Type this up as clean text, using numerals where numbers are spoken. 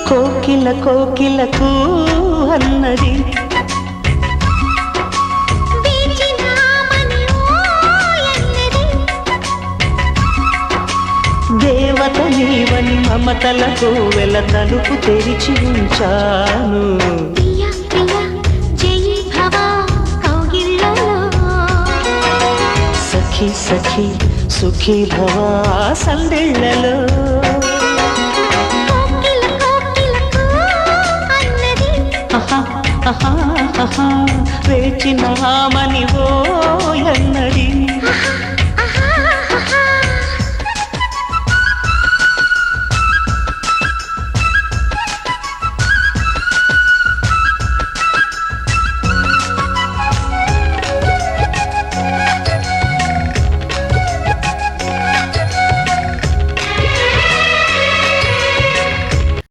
కోకిల కోకిలకు అన్నది దేవత నీవని మమతలకు వెల తలుపు తెరిచి ఉంచాను. సఖీ సఖీ సుఖీ భవా సందిళ్ళలో వేచినామని ఓ